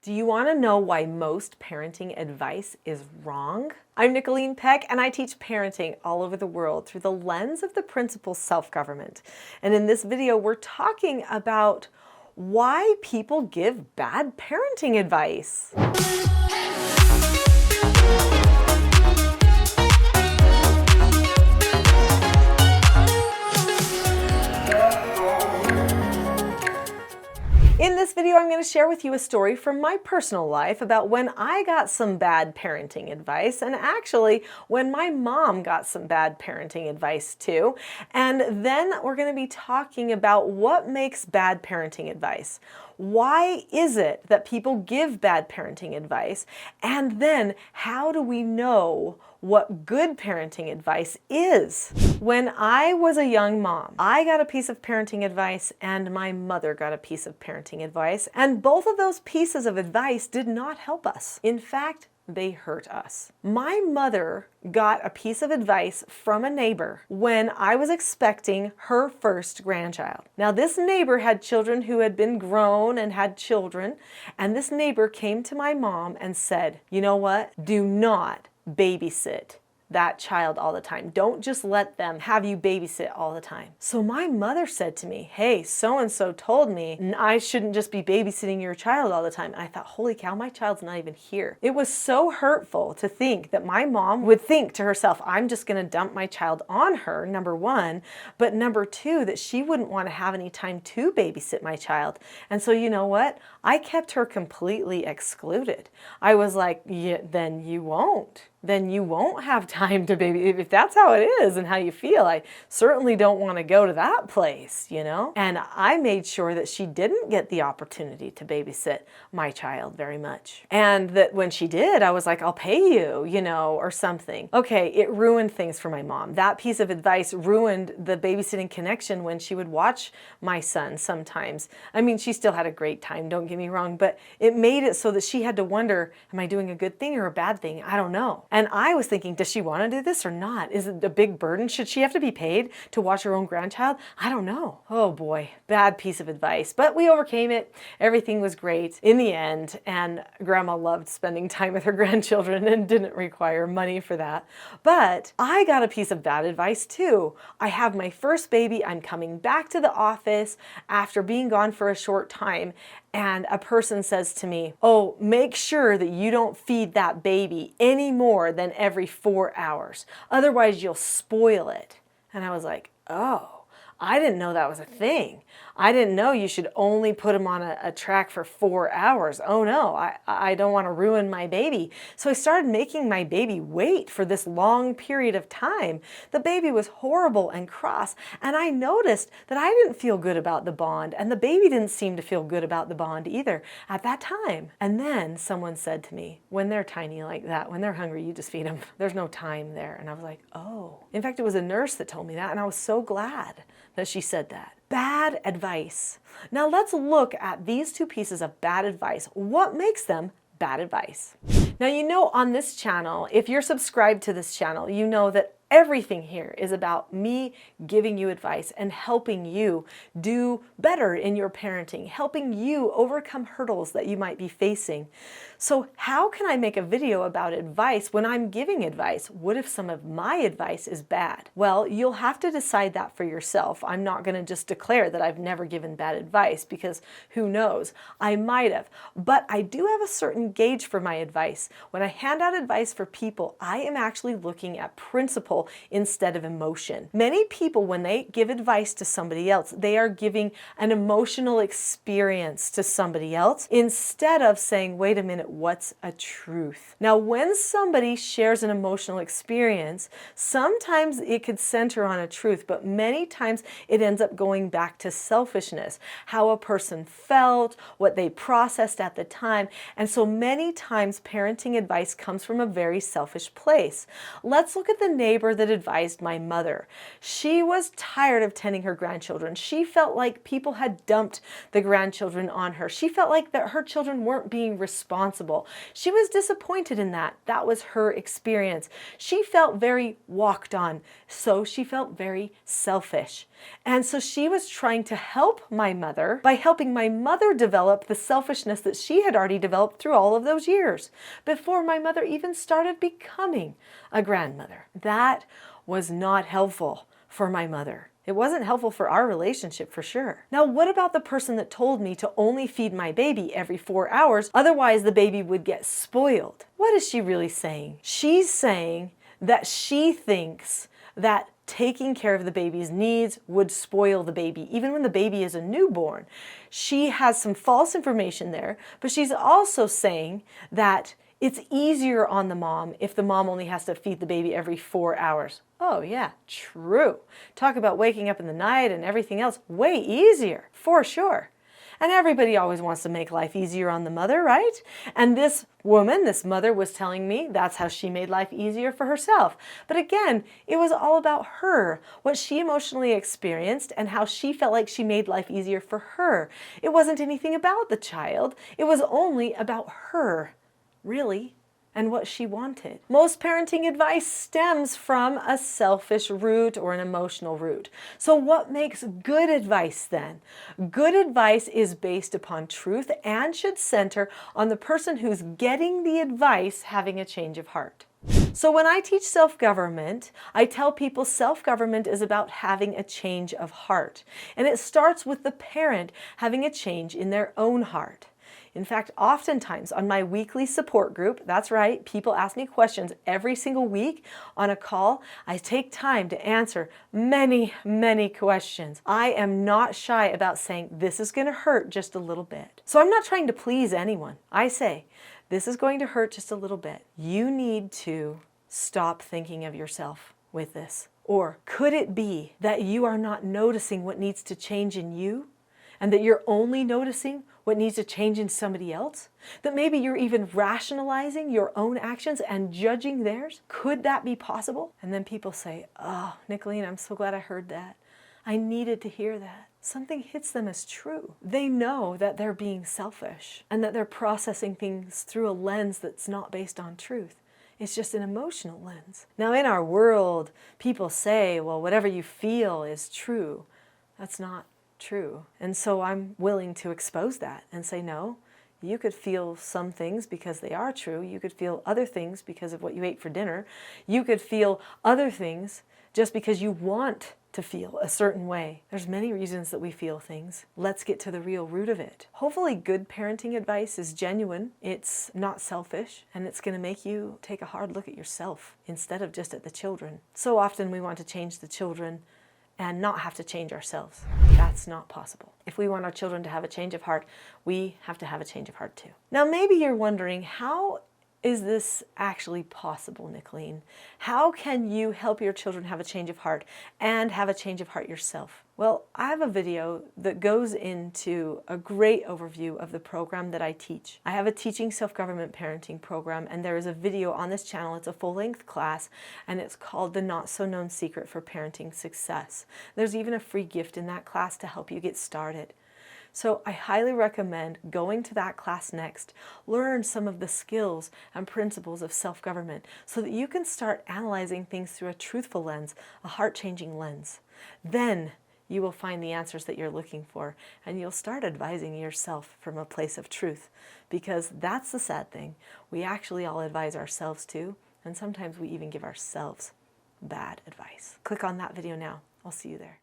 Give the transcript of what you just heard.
Do you want to know why most parenting advice is wrong? I'm Nicholeen Peck, and I teach parenting all over the world through the lens of the principle self-government. And in this video, we're talking about why people give bad parenting advice. In this video, I'm going to share with you a story from my personal life about when I got some bad parenting advice, and actually when my mom got some bad parenting advice too. And then we're going to be talking about what makes bad parenting advice. Why is it that people give bad parenting advice? And then how do we know what good parenting advice is? When I was a young mom, I got a piece of parenting advice and my mother got a piece of parenting advice, and both of those pieces of advice did not help us. In fact, they hurt us. My mother got a piece of advice from a neighbor when I was expecting her first grandchild. Now, this neighbor had children who had been grown and had children, and this neighbor came to my mom and said, "You know what? Do not babysit that child all the time. Don't just let them have you babysit all the time." So my mother said to me, "Hey, so-and-so told me I shouldn't just be babysitting your child all the time." And I thought, holy cow, my child's not even here. It was so hurtful to think that my mom would think to herself, I'm just going to dump my child on her, number one, but number two, that she wouldn't want to have any time to babysit my child. And so you know what? I kept her completely excluded. I was like, yeah, then you won't have time to baby. If that's how it is and how you feel, I certainly don't want to go to that place, you know? And I made sure that she didn't get the opportunity to babysit my child very much. And that when she did, I was like, I'll pay you, you know, or something. Okay, it ruined things for my mom. That piece of advice ruined the babysitting connection when she would watch my son sometimes. I mean, she still had a great time, don't get me wrong, but it made it so that she had to wonder, am I doing a good thing or a bad thing? I don't know. And I was thinking, does she want to do this or not? Is it a big burden? Should she have to be paid to watch her own grandchild? I don't know. Oh boy, bad piece of advice. But we overcame it. Everything was great in the end. And Grandma loved spending time with her grandchildren and didn't require money for that. But I got a piece of bad advice too. I have my first baby. I'm coming back to the office after being gone for a short time. And a person says to me, "Oh, make sure that you don't feed that baby any more than every 4 hours. Otherwise, you'll spoil it." And I was like, oh, I didn't know that was a thing. I didn't know you should only put him on a track for 4 hours. Oh no, I don't want to ruin my baby. So I started making my baby wait for this long period of time. The baby was horrible and cross, and I noticed that I didn't feel good about the bond, and the baby didn't seem to feel good about the bond either at that time. And then someone said to me, when they're tiny like that, when they're hungry, you just feed them. There's no time there. And I was like, oh. In fact, it was a nurse that told me that, and I was so glad that she said that. Bad advice. Now let's look at these two pieces of bad advice. What makes them bad advice? Now, you know, on this channel, if you're subscribed to this channel, you know that everything here is about me giving you advice and helping you do better in your parenting, helping you overcome hurdles that you might be facing. So how can I make a video about advice when I'm giving advice? What if some of my advice is bad? Well, you'll have to decide that for yourself. I'm not going to just declare that I've never given bad advice, because who knows? I might have. But I do have a certain gauge for my advice. When I hand out advice for people, I am actually looking at principle instead of emotion. Many people, when they give advice to somebody else, they are giving an emotional experience to somebody else instead of saying, wait a minute, what's a truth? Now, when somebody shares an emotional experience, sometimes it could center on a truth, but many times it ends up going back to selfishness, how a person felt, what they processed at the time. And so many times parenting advice comes from a very selfish place. Let's look at the neighbor neighbor that advised my mother. She was tired of tending her grandchildren. She felt like people had dumped the grandchildren on her. She felt like that her children weren't being responsible. She was disappointed in that. That was her experience. She felt very walked on, so she felt very selfish. And so she was trying to help my mother by helping my mother develop the selfishness that she had already developed through all of those years before my mother even started becoming a grandmother. That was not helpful for my mother. It wasn't helpful for our relationship for sure. Now, what about the person that told me to only feed my baby every 4 hours, otherwise the baby would get spoiled? What is she really saying? She's saying that she thinks that taking care of the baby's needs would spoil the baby, even when the baby is a newborn. She has some false information there, but she's also saying that it's easier on the mom if the mom only has to feed the baby every 4 hours. Oh yeah, true. Talk about waking up in the night and everything else. Way easier, for sure. And everybody always wants to make life easier on the mother, right? And this woman, this mother, was telling me that's how she made life easier for herself. But again, it was all about her, what she emotionally experienced and how she felt like she made life easier for her. It wasn't anything about the child. It was only about her, really, and what she wanted. Most parenting advice stems from a selfish root or an emotional root. So what makes good advice then? Good advice is based upon truth and should center on the person who's getting the advice having a change of heart. So when I teach self-government, I tell people self-government is about having a change of heart. And it starts with the parent having a change in their own heart. In fact, oftentimes on my weekly support group, that's right, people ask me questions every single week on a call. I take time to answer many, many questions. I am not shy about saying this is going to hurt just a little bit. So I'm not trying to please anyone. I say, this is going to hurt just a little bit. You need to stop thinking of yourself with this. Or could it be that you are not noticing what needs to change in you and that you're only noticing what needs to change in somebody else? That maybe you're even rationalizing your own actions and judging theirs? Could that be possible? And then people say, oh, Nicholeen, I'm so glad I heard that. I needed to hear that. Something hits them as true. They know that they're being selfish and that they're processing things through a lens that's not based on truth. It's just an emotional lens. Now in our world, people say, well, whatever you feel is true. That's not true. And so I'm willing to expose that and say, no, you could feel some things because they are true. You could feel other things because of what you ate for dinner. You could feel other things just because you want to feel a certain way. There's many reasons that we feel things. Let's get to the real root of it. Hopefully good parenting advice is genuine. It's not selfish, and it's going to make you take a hard look at yourself instead of just at the children. So often we want to change the children and not have to change ourselves. That's not possible. If we want our children to have a change of heart, we have to have a change of heart too. Now maybe you're wondering, how is this actually possible, Nicholeen? How can you help your children have a change of heart and have a change of heart yourself? Well, I have a video that goes into a great overview of the program that I teach. I have a Teaching Self-Government Parenting program, and there is a video on this channel. It's a full-length class, and it's called The Not-So-Known Secret for Parenting Success. There's even a free gift in that class to help you get started. So I highly recommend going to that class next. Learn some of the skills and principles of self-government so that you can start analyzing things through a truthful lens, a heart-changing lens. Then you will find the answers that you're looking for, and you'll start advising yourself from a place of truth, because that's the sad thing. We actually all advise ourselves too, and sometimes we even give ourselves bad advice. Click on that video now. I'll see you there.